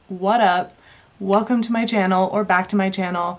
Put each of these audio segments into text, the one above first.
What up? Welcome to my channel, or back to my channel.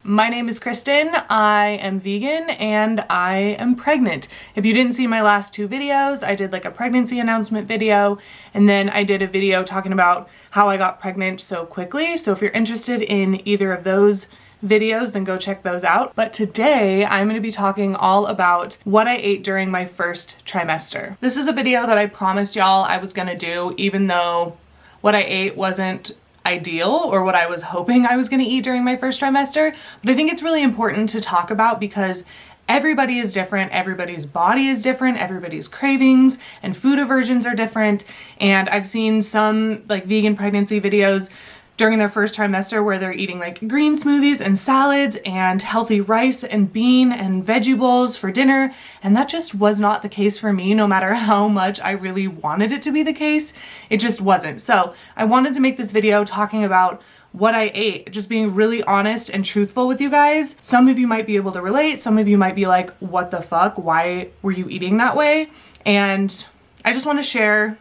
My name is Kristen, I am vegan, and I am pregnant. If you didn't see my last two videos, I did like a pregnancy announcement video, and then I did a video talking about how I got pregnant so quickly. So if you're interested in either of those videos, then go check those out. But today I'm going to be talking all about what I ate during my first trimester. This is a video that I promised y'all I was going to do, even though what I ate wasn't ideal or what I was hoping I was going to eat during my first trimester. But I think it's really important to talk about because everybody is different, everybody's body is different, everybody's cravings and food aversions are different. And I've seen some like vegan pregnancy videos during their first trimester where they're eating like green smoothies and salads and healthy rice and bean and veggie bowls for dinner. And that just was not the case for me, no matter how much I really wanted it to be the case. It just wasn't. So I wanted to make this video talking about what I ate, just being really honest and truthful with you guys. Some of you might be able to relate. Some of you might be like, what the fuck? Why were you eating that way? And I just want to share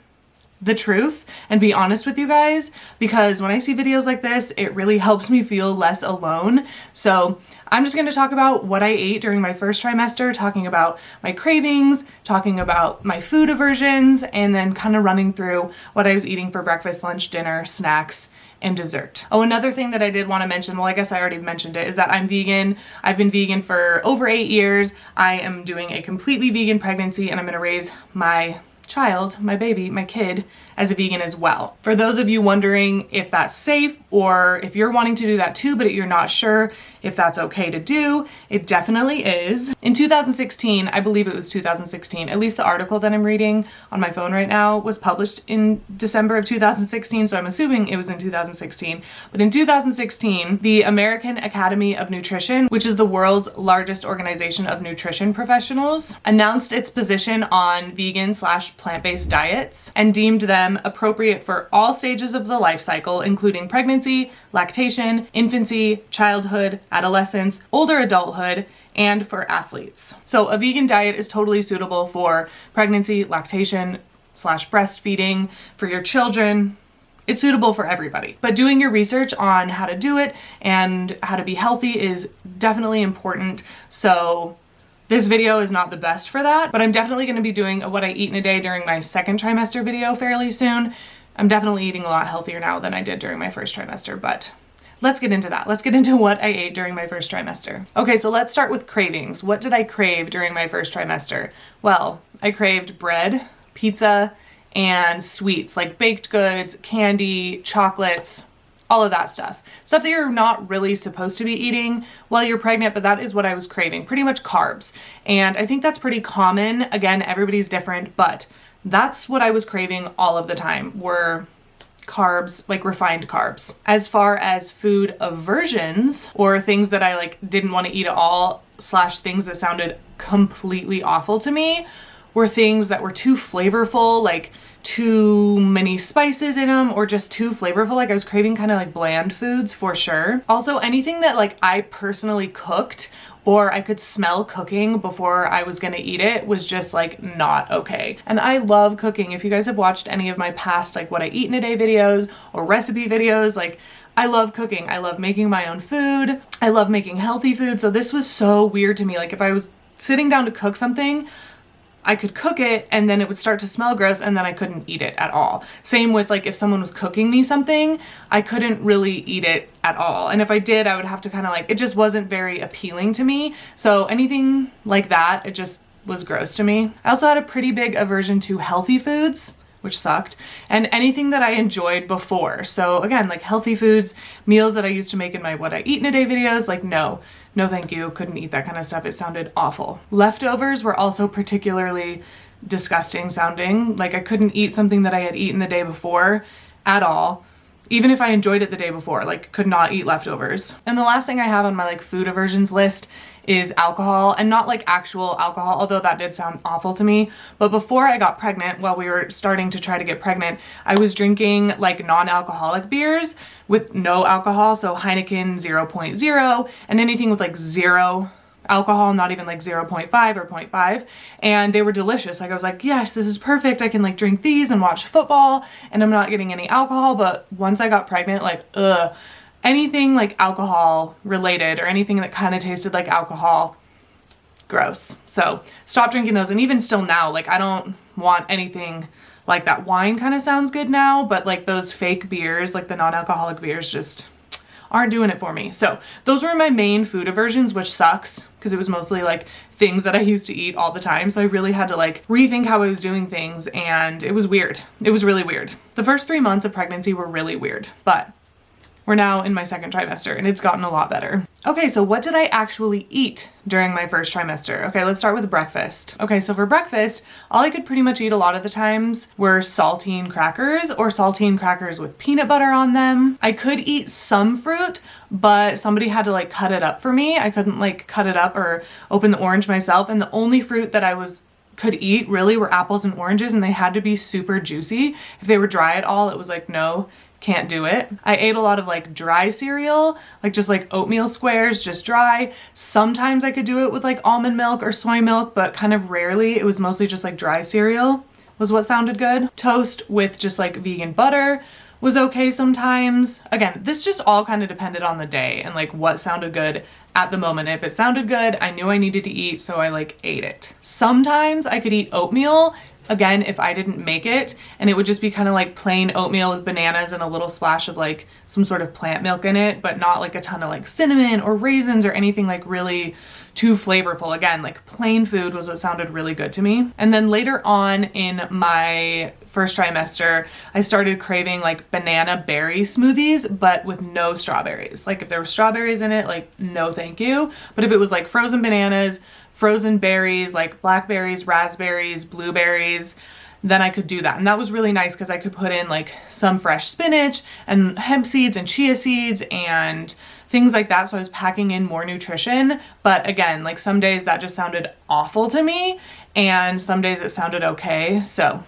the truth and be honest with you guys, because when I see videos like this, it really helps me feel less alone. So I'm just going to talk about what I ate during my first trimester, talking about my cravings, talking about my food aversions, and then kind of running through what I was eating for breakfast, lunch, dinner, snacks, and dessert. Oh, another thing that I did want to mention, well, I guess I already mentioned it, is that I'm vegan. I've been vegan for over 8 years. I am doing a completely vegan pregnancy, and I'm going to raise my child, my baby, my kid, as a vegan as well. For those of you wondering if that's safe or if you're wanting to do that too, but you're not sure if that's okay to do, it definitely is. In 2016, I believe it was 2016, at least the article that I'm reading on my phone right now was published in December of 2016, so I'm assuming it was in 2016. But in 2016, the American Academy of Nutrition, which is the world's largest organization of nutrition professionals, announced its position on vegan/plant-based diets and deemed them appropriate for all stages of the life cycle, including pregnancy, lactation, infancy, childhood, adolescence, older adulthood, and for athletes. So a vegan diet is totally suitable for pregnancy, lactation/breastfeeding, for your children. It's suitable for everybody. But doing your research on how to do it and how to be healthy is definitely important. So this video is not the best for that, but I'm definitely going to be doing a what I eat in a day during my second trimester video fairly soon. I'm definitely eating a lot healthier now than I did during my first trimester, but let's get into that. Let's get into what I ate during my first trimester. Okay, so let's start with cravings. What did I crave during my first trimester? Well, I craved bread, pizza, and sweets like baked goods, candy, chocolates, all of that stuff. Stuff that you're not really supposed to be eating while you're pregnant, but that is what I was craving. Pretty much carbs. And I think that's pretty common. Again, everybody's different, but that's what I was craving all of the time, were carbs, like refined carbs. As far as food aversions, or things that I like didn't want to eat at all, / things that sounded completely awful to me, were things that were too flavorful, like too many spices in them, or just too flavorful. Like I was craving kind of like bland foods for sure. Also anything that like I personally cooked or I could smell cooking before I was gonna eat it was just like not okay. And I love cooking. If you guys have watched any of my past like what I eat in a day videos or recipe videos, like I love cooking. I love making my own food. I love making healthy food. So this was so weird to me. Like if I was sitting down to cook something, I could cook it and then it would start to smell gross and then I couldn't eat it at all. Same with like if someone was cooking me something, I couldn't really eat it at all. And if I did, I would have to kind of like, it just wasn't very appealing to me. So anything like that, it just was gross to me. I also had a pretty big aversion to healthy foods, which sucked, and anything that I enjoyed before. So again, like healthy foods, meals that I used to make in my what I eat in a day videos, like no thank you, couldn't eat that kind of stuff. It sounded awful. Leftovers were also particularly disgusting sounding. Like I couldn't eat something that I had eaten the day before at all. Even if I enjoyed it the day before, like could not eat leftovers. And the last thing I have on my like food aversions list is alcohol, and not like actual alcohol, although that did sound awful to me. But before I got pregnant, while we were starting to try to get pregnant, I was drinking like non-alcoholic beers with no alcohol. So Heineken 0.0 and anything with like 0 alcohol, not even like 0.5 or 0.5. And they were delicious. Like I was like, yes, this is perfect. I can like drink these and watch football and I'm not getting any alcohol. But once I got pregnant, like, anything like alcohol related or anything that kind of tasted like alcohol, gross. So stop drinking those. And even still now, like I don't want anything like that. Wine kind of sounds good now, but like those fake beers, like the non-alcoholic beers, just aren't doing it for me. So those were my main food aversions, which sucks because it was mostly like things that I used to eat all the time. So I really had to like rethink how I was doing things, and it was weird. It was really weird. The first 3 months of pregnancy were really weird, but we're now in my second trimester and it's gotten a lot better. Okay, so what did I actually eat during my first trimester? Okay, let's start with breakfast. Okay, so for breakfast, all I could pretty much eat a lot of the times were saltine crackers or saltine crackers with peanut butter on them. I could eat some fruit, but somebody had to like cut it up for me. I couldn't like cut it up or open the orange myself. And the only fruit that I could eat really were apples and oranges, and they had to be super juicy. If they were dry at all, it was like, no, can't do it. I ate a lot of like dry cereal, like just like oatmeal squares, just dry. Sometimes I could do it with like almond milk or soy milk, but kind of rarely. It was mostly just like dry cereal was what sounded good. Toast with just like vegan butter was okay sometimes. Again, this just all kind of depended on the day and like what sounded good at the moment. If it sounded good, I knew I needed to eat, so I like ate it. Sometimes I could eat oatmeal, again, if I didn't make it, and it would just be kind of like plain oatmeal with bananas and a little splash of like some sort of plant milk in it, but not like a ton of like cinnamon or raisins or anything like really too flavorful. Again, like plain food was what sounded really good to me. And then later on in my first trimester, I started craving like banana berry smoothies, but with no strawberries. Like if there were strawberries in it, like no thank you. But if it was like frozen bananas, frozen berries, like blackberries, raspberries, blueberries, then I could do that. And that was really nice because I could put in like some fresh spinach and hemp seeds and chia seeds and things like that. So I was packing in more nutrition. But again, like some days that just sounded awful to me and some days it sounded okay. So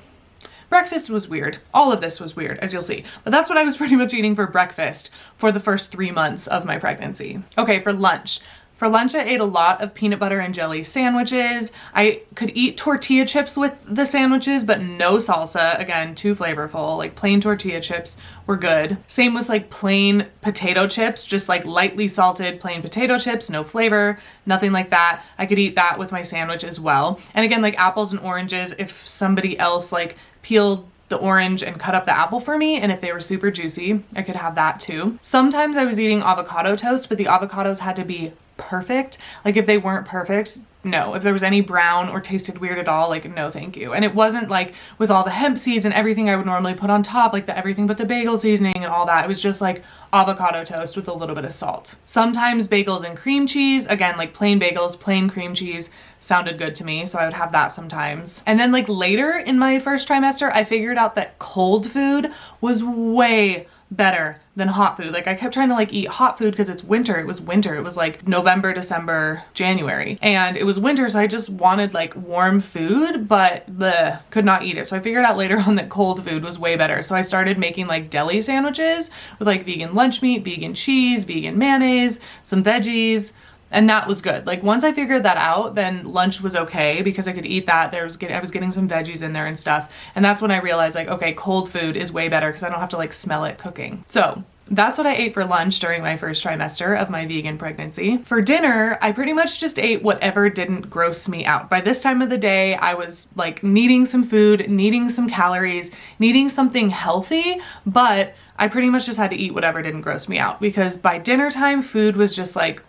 breakfast was weird. All of this was weird, as you'll see. But that's what I was pretty much eating for breakfast for the first 3 months of my pregnancy. Okay, for lunch. For lunch, I ate a lot of peanut butter and jelly sandwiches. I could eat tortilla chips with the sandwiches, but no salsa. Again, too flavorful. Like plain tortilla chips were good. Same with like plain potato chips, just like lightly salted plain potato chips, no flavor, nothing like that. I could eat that with my sandwich as well. And again, like apples and oranges, if somebody else like peeled the orange and cut up the apple for me, and if they were super juicy, I could have that too. Sometimes I was eating avocado toast, but the avocados had to be perfect. Like if they weren't perfect, no. If there was any brown or tasted weird at all, like no thank you. And it wasn't like with all the hemp seeds and everything I would normally put on top, like the everything but the bagel seasoning and all that. It was just like avocado toast with a little bit of salt. Sometimes bagels and cream cheese, again, like plain bagels, plain cream cheese sounded good to me, so I would have that sometimes. And then like later in my first trimester, I figured out that cold food was way better than hot food. Like I kept trying to like eat hot food because it's winter. It was winter. It was like November, December, January. And it was winter, so I just wanted like warm food, but could not eat it. So I figured out later on that cold food was way better. So I started making like deli sandwiches with like vegan lunch meat, vegan cheese, vegan mayonnaise, some veggies. And that was good. Like once I figured that out, then lunch was okay because I could eat that. I was getting some veggies in there and stuff. And that's when I realized like, okay, cold food is way better because I don't have to like smell it cooking. So that's what I ate for lunch during my first trimester of my vegan pregnancy. For dinner, I pretty much just ate whatever didn't gross me out. By this time of the day, I was like needing some food, needing some calories, needing something healthy, but I pretty much just had to eat whatever didn't gross me out because by dinner time, food was just like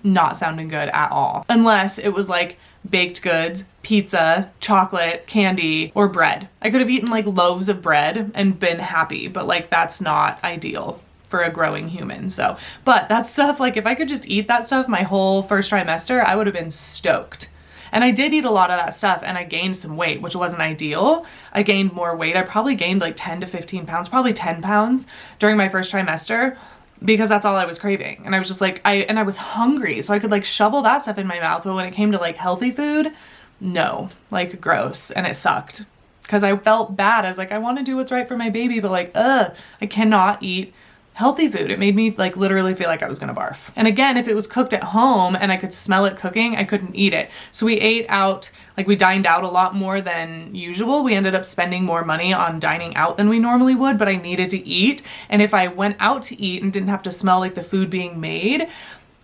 not sounding good at all. Unless it was like baked goods, pizza, chocolate, candy, or bread. I could have eaten like loaves of bread and been happy, but like that's not ideal for a growing human. So, but that stuff, like if I could just eat that stuff my whole first trimester, I would have been stoked. And I did eat a lot of that stuff and I gained some weight, which wasn't ideal. I gained more weight. I probably gained like 10 to 15 pounds, probably 10 pounds during my first trimester, because that's all I was craving. And I was just like, I was hungry, so I could like shovel that stuff in my mouth. But when it came to like healthy food, no, like gross. And it sucked because I felt bad. I was like, I want to do what's right for my baby, but like, I cannot eat healthy food. It made me like literally feel like I was gonna barf. And again, if it was cooked at home and I could smell it cooking, I couldn't eat it. So we ate out, like we dined out a lot more than usual. We ended up spending more money on dining out than we normally would, but I needed to eat. And if I went out to eat and didn't have to smell like the food being made,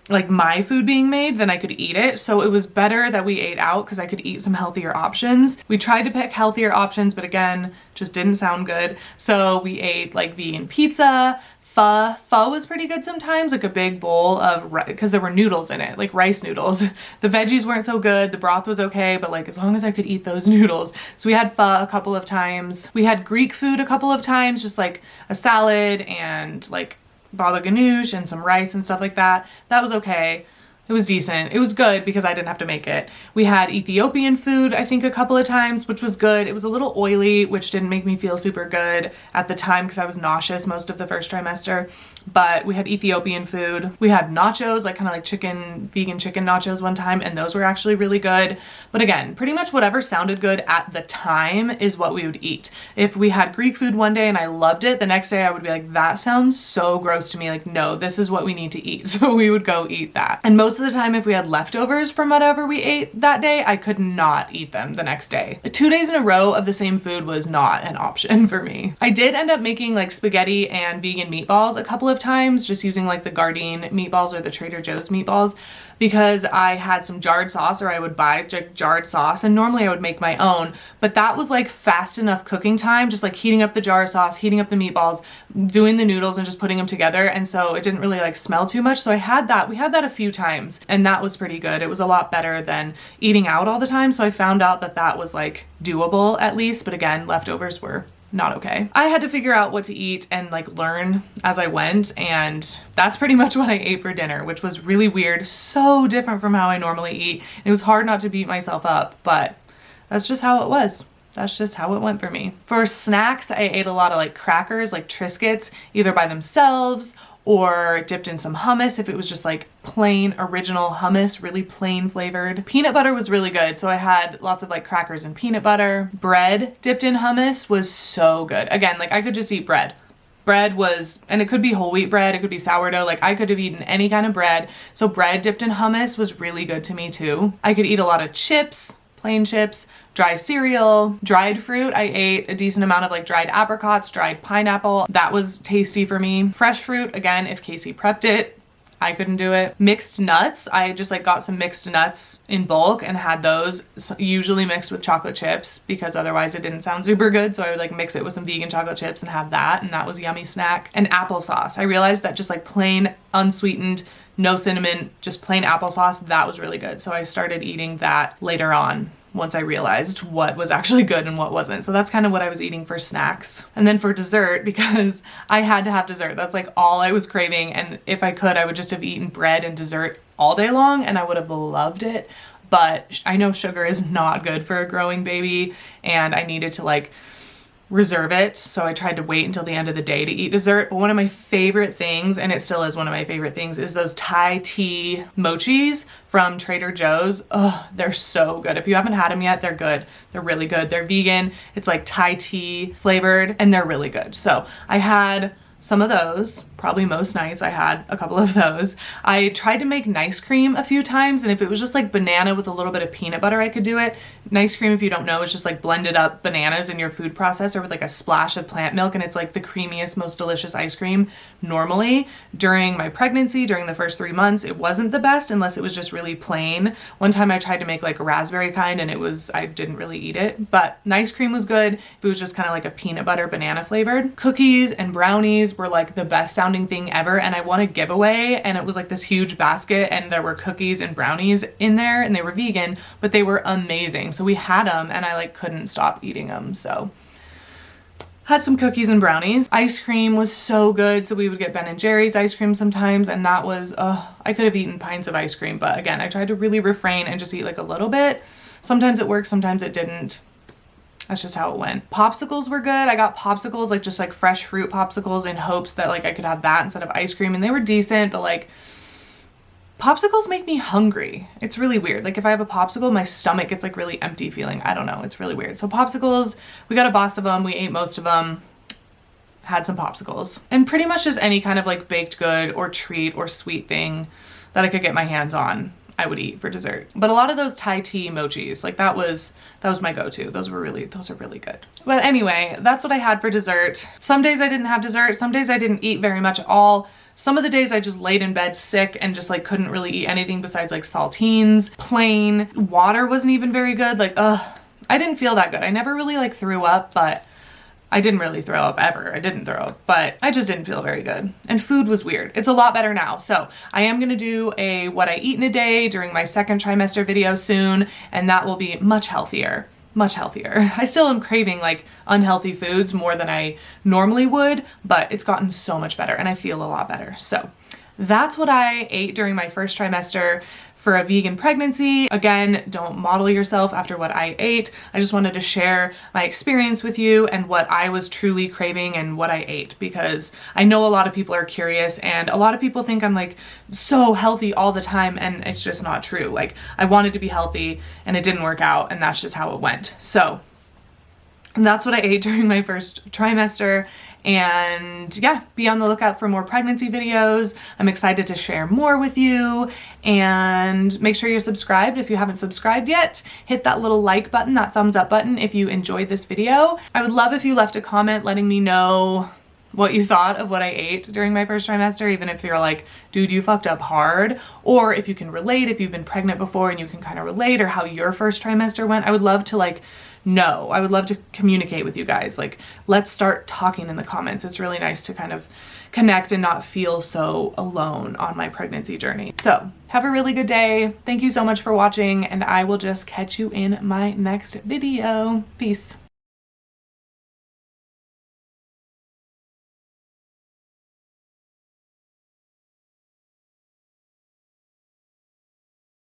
like my food being made, then I could eat it. So it was better that we ate out because I could eat some healthier options. We tried to pick healthier options, but again, just didn't sound good. So we ate like vegan pizza, pho. Pho was pretty good sometimes, like a big bowl of, because there were noodles in it, like rice noodles. The veggies weren't so good. The broth was okay, but like as long as I could eat those noodles. So we had pho a couple of times. We had Greek food a couple of times, just like a salad and like baba ganoush and some rice and stuff like that. That was okay. It was decent. It was good because I didn't have to make it. We had Ethiopian food, I think, a couple of times, which was good. It was a little oily, which didn't make me feel super good at the time because I was nauseous most of the first trimester. But we had Ethiopian food. We had nachos, like kind of like chicken, vegan chicken nachos one time, and those were actually really good. But again, pretty much whatever sounded good at the time is what we would eat. If we had Greek food one day and I loved it, the next day I would be like, that sounds so gross to me. Like, no, this is what we need to eat. So we would go eat that. And most of the time, if we had leftovers from whatever we ate that day, I could not eat them the next day. 2 days in a row of the same food was not an option for me. I did end up making like spaghetti and vegan meatballs a couple of times, just using like the Gardein meatballs or the Trader Joe's meatballs, because I had some jarred sauce, or I would buy like jarred sauce, and normally I would make my own, but that was like fast enough cooking time, just like heating up the jar sauce, heating up the meatballs, doing the noodles and just putting them together. And so it didn't really like smell too much. So I had that, we had that a few times, and that was pretty good. It was a lot better than eating out all the time. So I found out that that was like doable at least, but again, leftovers were not okay. I had to figure out what to eat and like learn as I went, and that's pretty much what I ate for dinner, which was really weird, so different from how I normally eat. It was hard not to beat myself up, but that's just how it was. That's just how it went for me. For snacks, I ate a lot of like crackers, like Triscuits, either by themselves or dipped in some hummus if it was just like plain original hummus, really plain flavored. Peanut butter was really good, so I had lots of like crackers and peanut butter. Bread dipped in hummus was so good. Again, like I could just eat bread. Bread was, and it could be whole wheat bread, it could be sourdough, like I could have eaten any kind of bread. So bread dipped in hummus was really good to me too. I could eat a lot of chips, plain chips, dry cereal, dried fruit. I ate a decent amount of like dried apricots, dried pineapple. That was tasty for me. Fresh fruit, again, if Casey prepped it, I couldn't do it. Mixed nuts. I just like got some mixed nuts in bulk and had those, usually mixed with chocolate chips, because otherwise it didn't sound super good. So I would like mix it with some vegan chocolate chips and have that, and that was a yummy snack. And applesauce. I realized that just like plain unsweetened, no cinnamon, just plain applesauce, that was really good. So I started eating that later on, once I realized what was actually good and what wasn't. So that's kind of what I was eating for snacks. And then for dessert, because I had to have dessert, that's like all I was craving. And if I could, I would just have eaten bread and dessert all day long and I would have loved it. But I know sugar is not good for a growing baby, and I needed to like reserve it. So I tried to wait until the end of the day to eat dessert. But one of my favorite things, and it still is one of my favorite things, is those Thai tea mochis from Trader Joe's. Oh, they're so good. If you haven't had them yet, they're good. They're really good. They're vegan. It's like Thai tea flavored, and they're really good. So I had some of those, probably most nights I had a couple of those. I tried to make nice cream a few times, and if it was just like banana with a little bit of peanut butter, I could do it. Nice cream, if you don't know, is just like blended up bananas in your food processor with like a splash of plant milk, and it's like the creamiest, most delicious ice cream. Normally, during my pregnancy, during the first 3 months, it wasn't the best unless it was just really plain. One time I tried to make like a raspberry kind, and I didn't really eat it, but nice cream was good if it was just kind of like a peanut butter banana flavored. Cookies and brownies were like the best sounding thing ever, and I won a giveaway, and it was like this huge basket, and there were cookies and brownies in there, and they were vegan, but they were amazing. So we had them, and I like couldn't stop eating them. So had some cookies and brownies. Ice cream was so good. So we would get Ben & Jerry's ice cream sometimes, and that was, I could have eaten pints of ice cream, but again, I tried to really refrain and just eat like a little bit. Sometimes it worked, sometimes it didn't. That's just how it went. Popsicles were good. I got popsicles, like just like fresh fruit popsicles, in hopes that like I could have that instead of ice cream, and they were decent, but like popsicles make me hungry. It's really weird. Like if I have a popsicle, my stomach gets like really empty feeling. I don't know. It's really weird. So popsicles, we got a box of them. We ate most of them. had some popsicles, and pretty much just any kind of like baked good or treat or sweet thing that I could get my hands on, I would eat for dessert. But a lot of those Thai tea mochis, like that was my go-to. Those are really good. But anyway, that's what I had for dessert. Some days I didn't have dessert. Some days I didn't eat very much at all. Some of the days I just laid in bed sick and just like couldn't really eat anything besides like saltines, plain. Water wasn't even very good. Like, I didn't feel that good. I never really like threw up, but I didn't really throw up ever. I didn't throw up, but I just didn't feel very good. And food was weird. It's a lot better now. So I am gonna do a what I eat in a day during my second trimester video soon, and that will be much healthier. Much healthier. I still am craving like unhealthy foods more than I normally would, but it's gotten so much better and I feel a lot better. So that's what I ate during my first trimester for a vegan pregnancy. Again, don't model yourself after what I ate. I just wanted to share my experience with you and what I was truly craving and what I ate, because I know a lot of people are curious and a lot of people think I'm like so healthy all the time, and it's just not true. Like, I wanted to be healthy and it didn't work out, and that's just how it went. So that's what I ate during my first trimester. And yeah, be on the lookout for more pregnancy videos. I'm excited to share more with you, and make sure you're subscribed if you haven't subscribed yet. Hit that little like button, that thumbs up button if you enjoyed this video. I would love if you left a comment letting me know what you thought of what I ate during my first trimester, even if you're like, dude, you fucked up hard, or if you can relate, if you've been pregnant before and you can kind of relate, or how your first trimester went. I would love to like know. I would love to communicate with you guys. Like, let's start talking in the comments. It's really nice to kind of connect and not feel so alone on my pregnancy journey. So have a really good day. Thank you so much for watching, and I will just catch you in my next video. Peace.